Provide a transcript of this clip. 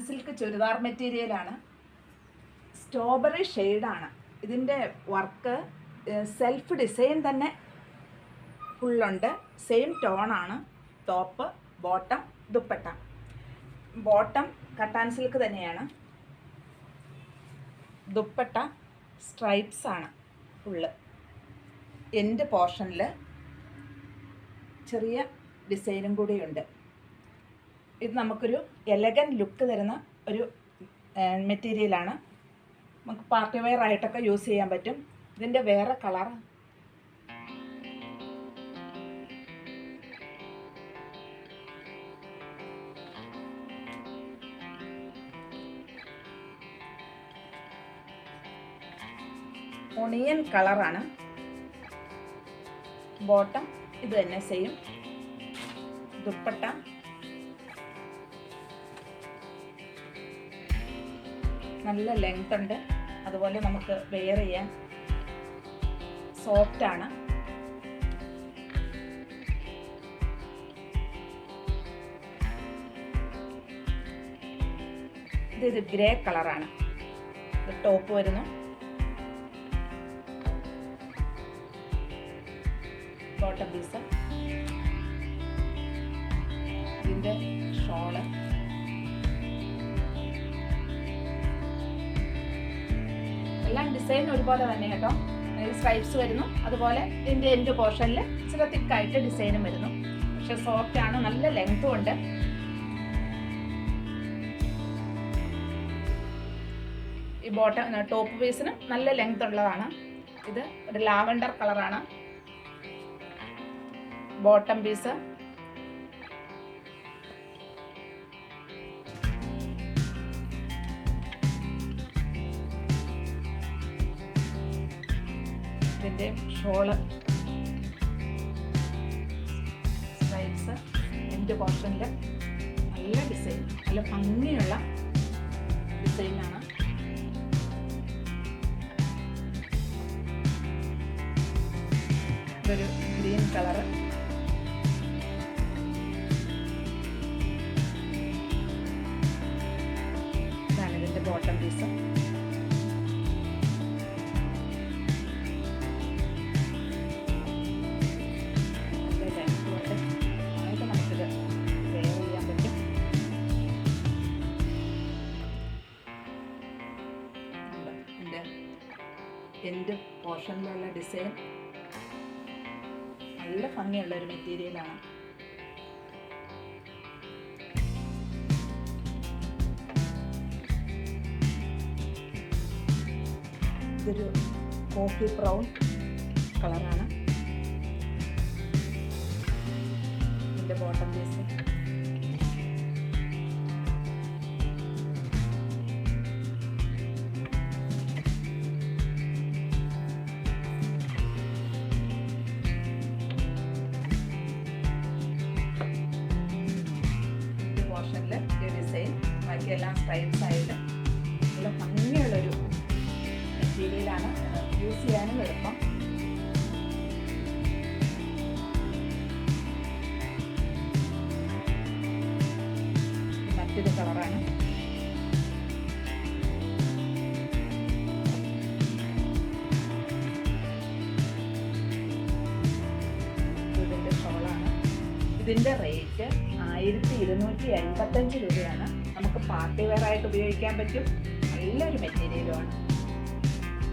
Silk churidar മെറ്റീരിയലാണ്. Strawberry ഷെയ്ഡാണ് ഇതിൻ്റെ വർക്ക്. സെൽഫ് ഡിസൈൻ തന്നെ ഫുള്ളുണ്ട്. സെയിം ടോണാണ്. Top, bottom, dupatta. Bottom cotton silk തന്നെയാണ്. ദുപ്പട്ട സ്ട്രൈപ്സ് ആണ് ഫുള്ള്. എൻഡ് പോർഷനിൽ ചെറിയ ഡിസൈനും കൂടിയുണ്ട്. ഇത് നമുക്കൊരു എലഗൻ ലുക്ക് തരുന്ന ഒരു മെറ്റീരിയലാണ്. നമുക്ക് പാർട്ടി വെയർ ആയിട്ടൊക്കെ യൂസ് ചെയ്യാൻ പറ്റും. ഇതിൻ്റെ വേറെ കളർ ഒണിയൻ കളറാണ്. ബോട്ടം ഇത് തന്നെ സെയിം. ദുപ്പട്ട നല്ല ലെങ്ത് ഉണ്ട്. അതുപോലെ നമുക്ക് വെയർ ചെയ്യാൻ സോഫ്റ്റ് ആണ്. ഇത് ഗ്രേ കളറാണ്. ഇത് ടോപ്പ് വരുന്നു. Bottom piece. ഇതിൻ്റെ ഷോള്. എല്ലാം ഡിസൈൻ ഒരുപോലെ തന്നെ കേട്ടോ. സ്ട്രൈപ്സ് വരുന്നു. അതുപോലെ ഇതിൻ്റെ എൻഡ് പോർഷനിൽ ഇച്ചിരി തിക്കായിട്ട് ഡിസൈനും വരുന്നു. പക്ഷെ സോഫ്റ്റ് ആണ്. നല്ല ലെങ്ത്തും ഉണ്ട്. ഈ ബോട്ടം ടോപ്പ് പീസിന് നല്ല ലെങ്ത് ഉള്ളതാണ്. ഇത് ഒരു ലാവൻഡർ കളറാണ്. Bottom piece. ഇതിൻ്റെ ഷോള് സ്ട്രൈപ്സ്. എൻഡ് പോർഷനിൽ നല്ല ഡിസൈൻ, നല്ല ഭംഗിയുള്ള ഡിസൈനാണ്. ഇതൊരു ഗ്രീൻ കളറ്. ഇതാണ് ഇതിൻ്റെ ബോട്ടം പീസ്. എൻഡ് പോർഷനിലുള്ള ഡിസൈൻ നല്ല ഭംഗിയുള്ള ഒരു മെറ്റീരിയലാണ്. ഇതൊരു കോഫി ബ്രൗൺ കളറാണ്. ഇതിൻ്റെ ബോട്ടം പീസ്. ഡിസൈൻ ബാക്കിയെല്ലാം സ്ട്രൈപ്സ് ആയിട്ട് നല്ല ഭംഗിയുള്ളൊരു മെറ്റീരിയലാണ്. യൂസ് ചെയ്യാനും എളുപ്പം. മറ്റൊരു കളറാണ്. ഇതിൻ്റെ ഷോളാണ്. ഇതിൻ്റെ റേറ്റ് 1285 രൂപയാണ്. നമുക്ക് പാർട്ടി വെയർ ആയിട്ട് ഉപയോഗിക്കാൻ പറ്റും. നല്ലൊരു മെറ്റീരിയലുമാണ്.